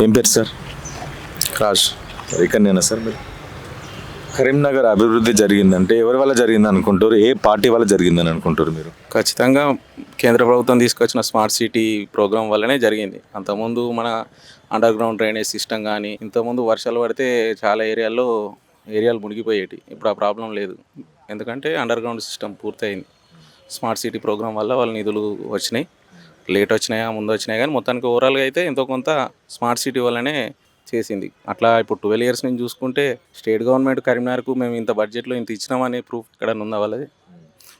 ఏం పేరు sir? Raj. ఇక్కడనేనా sir మీరు? కరీంనగర్ అభివృద్ధి జరిగిందంటే ఎవరి వల్ల జరిగింది అనుకుంటారు? ఏ పార్టీ వల్ల జరిగిందని అనుకుంటారు మీరు? ఖచ్చితంగా కేంద్ర ప్రభుత్వం తీసుకొచ్చిన స్మార్ట్ సిటీ ప్రోగ్రాం వల్లనే జరిగింది. అంతకుముందు మన అండర్ గ్రౌండ్ డ్రైనేజ్ సిస్టమ్ కానీ, ఇంతకుముందు వర్షాలు పడితే చాలా ఏరియాలు మునిగిపోయేటి. ఇప్పుడు ఆ ప్రాబ్లం లేదు. ఎందుకంటే అండర్ గ్రౌండ్ సిస్టమ్ పూర్తయింది. స్మార్ట్ సిటీ ప్రోగ్రాం వల్ల వాళ్ళ నిధులు వచ్చినాయి. లేట్ వచ్చినాయా ముందు వచ్చినాయి, కానీ మొత్తానికి ఓవరాల్గా అయితే ఎంతో కొంత స్మార్ట్ సిటీ వల్లనే చేసింది. అట్లా ఇప్పుడు 12 ఇయర్స్ నుంచి చూసుకుంటే స్టేట్ గవర్నమెంట్ కరీంనగర్కు మేము ఇంత బడ్జెట్లో ఇంత ఇచ్చినామనే ప్రూఫ్ ఇక్కడ ఉందా వాళ్ళది?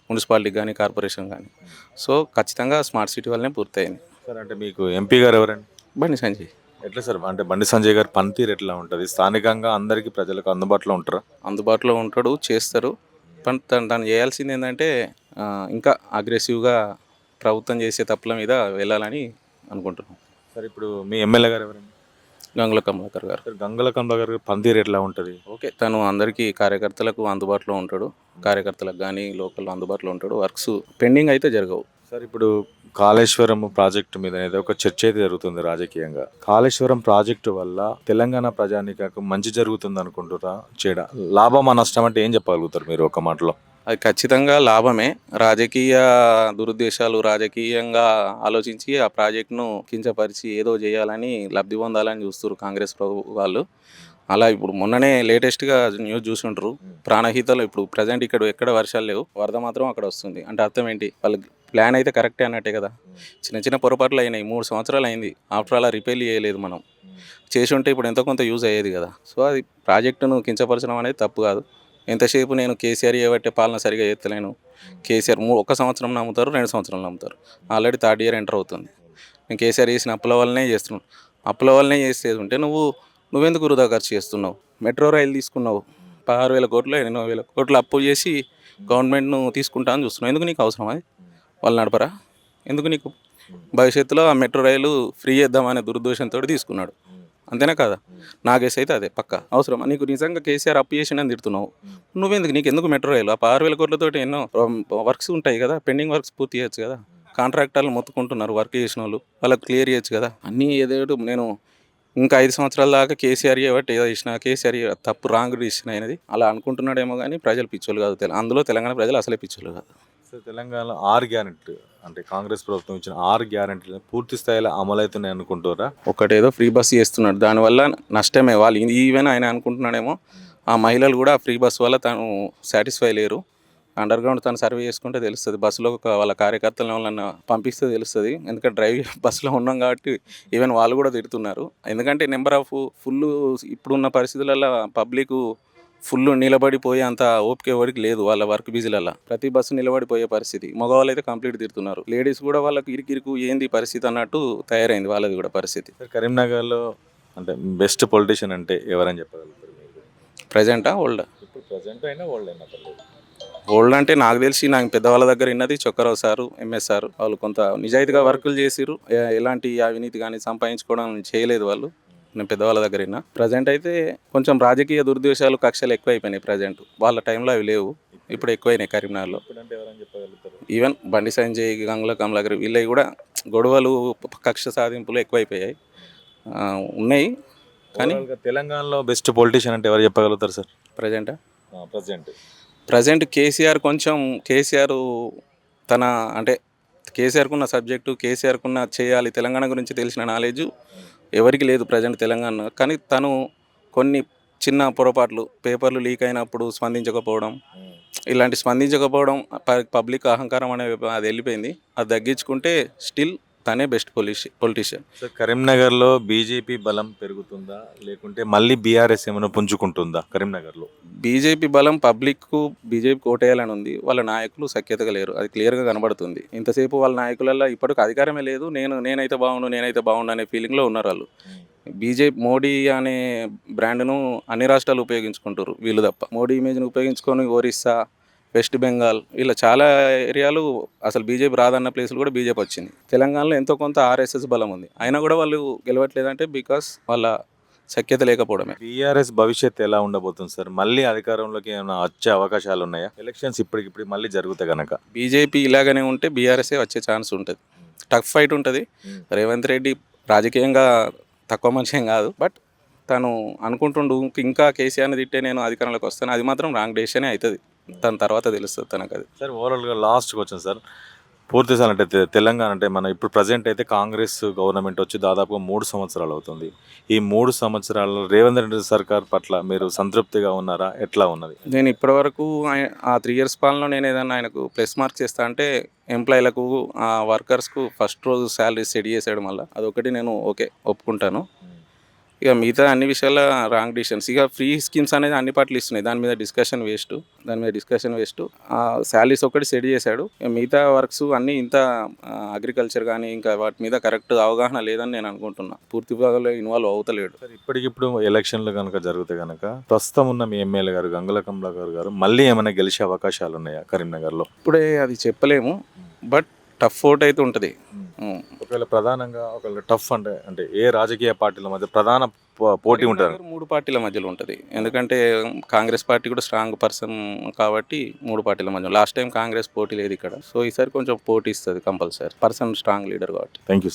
మున్సిపాలిటీకి కానీ కార్పొరేషన్ కానీ. సో ఖచ్చితంగా స్మార్ట్ సిటీ వల్లనే పూర్తయింది. సార్ అంటే మీకు ఎంపీ గారు ఎవరండి? బండి సంజయ్ ఎట్లా సార్, అంటే బండి సంజయ్ గారు పనితీరు ఎట్లా ఉంటుంది? స్థానికంగా అందరికీ ప్రజలకు అందుబాటులో ఉంటారా? అందుబాటులో ఉంటాడు, చేస్తారు. కానీ తను చేయాల్సింది ఏంటంటే ఇంకా అగ్రెసివ్గా ప్రభుత్వం చేసే తప్పుల మీద వెళ్ళాలని అనుకుంటున్నాం. సార్ ఇప్పుడు మీ ఎమ్మెల్యే గారు ఎవరండి? గంగుల కమలాకర్ గారు. సార్ గంగుల కమలాకర్ గారి పనితీరు ఎట్లా ఉంటుంది? ఓకే, తను అందరికీ కార్యకర్తలకు అందుబాటులో ఉంటాడు. కార్యకర్తలకు కానీ లోకల్ అందుబాటులో ఉంటాడు. వర్క్స్ పెండింగ్ అయితే జరగవు. సార్ ఇప్పుడు కాళేశ్వరం ప్రాజెక్టు మీద ఏదో ఒక చర్చ అయితే జరుగుతుంది రాజకీయంగా. కాళేశ్వరం ప్రాజెక్టు వల్ల తెలంగాణ ప్రజానీకానికి మంచి జరుగుతుంది అనుకుంటురా, చెడ లాభమా నష్టం అంటే ఏం చెప్పగలుగుతారు మీరు ఒక మాటలో? అది ఖచ్చితంగా లాభమే. రాజకీయ దురుద్దేశాలు రాజకీయంగా ఆలోచించి ఆ ప్రాజెక్టును కించపరిచి ఏదో చేయాలని లబ్ధి పొందాలని చూస్తారు కాంగ్రెస్ వాళ్ళు. అలా ఇప్పుడు మొన్ననే లేటెస్ట్గా న్యూస్ చూసుంటారు. ప్రాణహితలో ఇప్పుడు ప్రజెంట్ ఎక్కడ వర్షాలు లేవు, వరద మాత్రం అక్కడ వస్తుంది. అంటే అర్థం ఏంటి? వాళ్ళకి ప్లాన్ అయితే కరెక్టే అన్నట్టే కదా. చిన్న చిన్న పొరపాట్లు అయినాయి. 3 సంవత్సరాలు అయింది. ఆఫ్టర్ అలా రిపేర్ చేయలేదు. మనం చేసి ఉంటే ఇప్పుడు ఎంతో కొంత యూజ్ అయ్యేది కదా. సో అది ప్రాజెక్టును కించపరచడం అనేది తప్పు కాదు. ఎంతసేపు నేను కేసీఆర్ చేయబట్టే పాలన సరిగా చేస్తలేను, కేసీఆర్ 1 సంవత్సరం నమ్ముతారు, 2 సంవత్సరాలు నమ్ముతారు. ఆల్రెడీ 3rd ఇయర్ ఎంటర్ అవుతుంది. నేను కేసీఆర్ చేసిన అప్పుల వల్లనే చేస్తున్నాను. అప్పుల వల్లనే చేసేది ఉంటే నువ్వెందుకు వృధా ఖర్చు చేస్తున్నావు? మెట్రో రైలు తీసుకున్నావు, 16,000 కోట్లు 8,000 కోట్లు అప్పు చేసి గవర్నమెంట్ను తీసుకుంటా అని చూస్తున్నావు. ఎందుకు నీకు అవసరం? అది వాళ్ళు నడపరా? ఎందుకు నీకు? భవిష్యత్తులో ఆ మెట్రో రైలు ఫ్రీ చేద్దామనే దురుద్దేశంతో తీసుకున్నాడు. అంతేనా కదా? నాకేసి అయితే అదే పక్క అవసరం. నీకు నిజంగా కేసీఆర్ అప్పు చేసిండని తిడుతున్నావు. నీకెందుకు మెట్రో రైలు? ఆ 6,000 కోట్లతో ఎన్నో వర్క్స్ ఉంటాయి కదా, పెండింగ్ వర్క్స్ పూర్తి చేయొచ్చు కదా. కాంట్రాక్టర్లు మొత్తుకుంటున్నారు, వర్క్ చేసిన వాళ్ళు, వాళ్ళకి క్లియర్ చేయొచ్చు కదా. అన్నీ ఏదో నేను ఇంకా 5 సంవత్సరాల దాకా కేసీఆర్ చేయబట్టి ఏదో ఇచ్చిన, కేసీఆర్ తప్పు రాంగ్ డిసిషన్ అయినది అలా అనుకుంటున్నాడేమో, కానీ ప్రజలు పిచ్చోళ్ళు కాదు. అందులో తెలంగాణ ప్రజలు అసలే పిచ్చోళ్ళు కాదు. సార్ తెలంగాణలో 6 గ్యారెంటీ అంటే కాంగ్రెస్ ప్రభుత్వం ఇచ్చిన 6 గ్యారెంటీలు పూర్తి స్థాయిలో అమలవుతున్నాయి అనుకుంటారా? ఒకటేదో ఫ్రీ బస్ చేస్తున్నాడు, దానివల్ల నష్టమే. వాళ్ళు ఈవెన్ ఆయన అనుకుంటున్నాడేమో ఆ మహిళలు కూడా ఫ్రీ బస్ వల్ల తను సాటిస్ఫై లేరు. అండర్ గ్రౌండ్ తను సర్వే చేసుకుంటే తెలుస్తుంది. బస్సులో వాళ్ళ కార్యకర్తలను వాళ్ళని పంపిస్తే తెలుస్తుంది. ఎందుకంటే బస్సులో ఉన్నాం కాబట్టి ఈవెన్ వాళ్ళు కూడా తిడుతున్నారు. ఎందుకంటే నెంబర్ ఆఫ్ ఇప్పుడున్న పరిస్థితులలో పబ్లిక్ ఫుల్ నిలబడిపోయే అంత ఓపిక ఎవరికి లేదు. వాళ్ళ వర్క్ బిజీలలో ప్రతి బస్సు నిలబడిపోయే పరిస్థితి. మగవాళ్ళు అయితే కంప్లీట్ తిడుతున్నారు. లేడీస్ కూడా వాళ్ళకి ఇరుకు ఏంది పరిస్థితి అన్నట్టు తయారైంది వాళ్ళది కూడా పరిస్థితి. కరీంనగర్లో అంటే బెస్ట్ పొలిటీషియన్ అంటే ఎవరని చెప్పగలుగుతారు? ప్రజెంటా ఓల్డా? ఇప్పుడు ప్రజెంట్ అయినా వాళ్ళు అయినా ఓల్డ్ అంటే నాకు తెలిసి నాకు పెద్దవాళ్ళ దగ్గర విన్నది చొక్కరావు సారు, ఎంఎస్ సారు. వాళ్ళు కొంత నిజాయితీగా వర్కులు చేసిరు. ఎలాంటి అవినీతి కానీ సంపాదించుకోవడం చేయలేదు వాళ్ళు. నేను పెద్దవాళ్ళ దగ్గర విన్నా. ప్రజెంట్ అయితే కొంచెం రాజకీయ దుర్దేశాలు కక్షలు ఎక్కువైపోయినాయి. ప్రజెంట్ వాళ్ళ టైంలో అవి లేవు, ఇప్పుడు ఎక్కువైనాయి కరీంనగర్లో. ఈవెన్ బండి సంజయ్, గంగుల కమలాకర్ వీళ్ళవి కూడా గొడవలు, కక్ష సాధింపులు ఎక్కువైపోయాయి ఉన్నాయి. కానీ తెలంగాణలో బెస్ట్ పొలిటీషియన్ అంటే ఎవరు చెప్పగలుగుతారు సార్? ప్రజెంట్ కేసీఆర్ తన అంటే కేసీఆర్కున్న సబ్జెక్టు, కేసీఆర్కున్న చేయాలి తెలంగాణ గురించి తెలిసిన నాలెడ్జ్ ఎవరికి లేదు ప్రజెంట్ తెలంగాణ. కానీ తను కొన్ని చిన్న పొరపాట్లు, పేపర్లు లీక్ అయినప్పుడు స్పందించకపోవడం, పబ్లిక్ అహంకారం అనే అది వెళ్ళిపోయింది. అది తగ్గించుకుంటే స్టిల్ తనే బెస్ట్ పొలిటీషియన్. సార్ కరీంనగర్లో బీజేపీ బలం పెరుగుతుందా లేకుంటే మళ్ళీ బీఆర్ఎస్ ఏమైనా పుంజుకుంటుందా కరీంనగర్లో? బీజేపీ బలం బీజేపీకి ఓటేయాలని ఉంది. వాళ్ళ నాయకులు సఖ్యతగా లేరు, అది క్లియర్గా కనబడుతుంది. ఇంతసేపు వాళ్ళ నాయకులలో ఇప్పటికి అధికారమే లేదు. నేనైతే బాగుండు అనే ఫీలింగ్లో ఉన్నారు వాళ్ళు. మోడీ అనే బ్రాండ్ను అన్ని రాష్ట్రాలు ఉపయోగించుకుంటారు వీళ్ళు తప్ప. మోడీ ఇమేజ్ను ఉపయోగించుకొని ఒరిస్సా, వెస్ట్ బెంగాల్ ఇలా చాలా ఏరియాలు అసలు బీజేపీ రాదన్న ప్లేసులు కూడా బీజేపీ వచ్చింది. తెలంగాణలో ఎంతో కొంత ఆర్ఎస్ఎస్ బలం ఉంది, అయినా కూడా వాళ్ళు గెలవట్లేదంటే బికాస్ వాళ్ళ సఖ్యత లేకపోవడమే. బీఆర్ఎస్ భవిష్యత్తు ఎలా ఉండబోతుంది సార్? మళ్ళీ అధికారంలోకి ఏమైనా వచ్చే అవకాశాలు ఉన్నాయా? ఎలక్షన్స్ ఇప్పటికిప్పుడు మళ్ళీ జరుగుతాయి కనుక బీజేపీ ఇలాగనే ఉంటే బీఆర్ఎస్ఏ వచ్చే ఛాన్స్ ఉంటుంది. టఫ్ ఫైట్ ఉంటుంది. రేవంత్ రెడ్డి రాజకీయంగా తక్కువ మనిషి ఏం కాదు. బట్ తను అనుకుంటుండు ఇంకా కేసీఆర్ని తిట్టే నేను అధికారంలోకి వస్తాను, అది మాత్రం రాంగ్ డెసిషనే అవుతుంది. తన తర్వాత తెలుస్తుంది తనకు అది. సార్ ఓవరాల్గా లాస్ట్కి వచ్చాను సార్. పూర్తి స్థాయి అంటే తెలంగాణ అంటే మన ఇప్పుడు ప్రజెంట్ అయితే కాంగ్రెస్ గవర్నమెంట్ వచ్చి దాదాపుగా 3 సంవత్సరాలు అవుతుంది. ఈ 3 సంవత్సరాల్లో రేవంత్ రెడ్డి సర్కార్ పట్ల మీరు సంతృప్తిగా ఉన్నారా? ఎట్లా ఉన్నది? నేను ఇప్పటివరకు ఆ 3 ఇయర్స్ పాలనలో నేను ఏదన్నా ఆయనకు ప్లస్ మార్క్స్ ఇస్తా అంటే ఎంప్లాయీలకు, వర్కర్స్కు ఫస్ట్ రోజు శాలరీ సెట్ చేసాడు. మళ్ళీ అదొకటి నేను ఓకే ఒప్పుకుంటాను. ఇక మిగతా అన్ని విషయాల రాంగ్ డిసిషన్స్. ఇక ఫ్రీ స్కీమ్స్ అనేది అన్ని పార్టీలు ఇస్తున్నాయి, దాని మీద డిస్కషన్ వేస్ట్. శాలరీస్ ఒకటి సెట్ చేశాడు. ఇక మిగతా వర్క్స్ అన్నీ ఇంత అగ్రికల్చర్ కానీ ఇంకా వాటి మీద కరెక్ట్ అవగాహన లేదని నేను అనుకుంటున్నా. పూర్తి భాగంలో ఇన్వాల్వ్ అవుతలేడు. సార్ ఇప్పటికిప్పుడు ఎలక్షన్లు కనుక జరిగితే కనుక ప్రస్తుతం ఉన్న మీ ఎమ్మెల్యే గారు గంగుల కమలాకర్ గారు మళ్ళీ ఏమైనా గెలిచే అవకాశాలు ఉన్నాయా కరీంనగర్లో? ఇప్పుడే అది చెప్పలేము, బట్ టఫ్ ఓట్ అయితే ఉంటుంది. ఒకవేళ ప్రధానంగా ఒకవేళ టఫ్ అంటే ఏ రాజకీయ పార్టీల మధ్య ప్రధాన పోటీ ఉంటారు? 3 పార్టీల మధ్యలో ఉంటుంది. ఎందుకంటే కాంగ్రెస్ పార్టీ కూడా స్ట్రాంగ్ పర్సన్ కాబట్టి 3 పార్టీల మధ్యలో. లాస్ట్ టైం కాంగ్రెస్ పోటీ లేదు ఇక్కడ, సో ఈసారి కొంచెం పోటీ ఇస్తుంది కంపల్సరీ, పర్సన్ స్ట్రాంగ్ లీడర్ కాబట్టి. Thank you sir.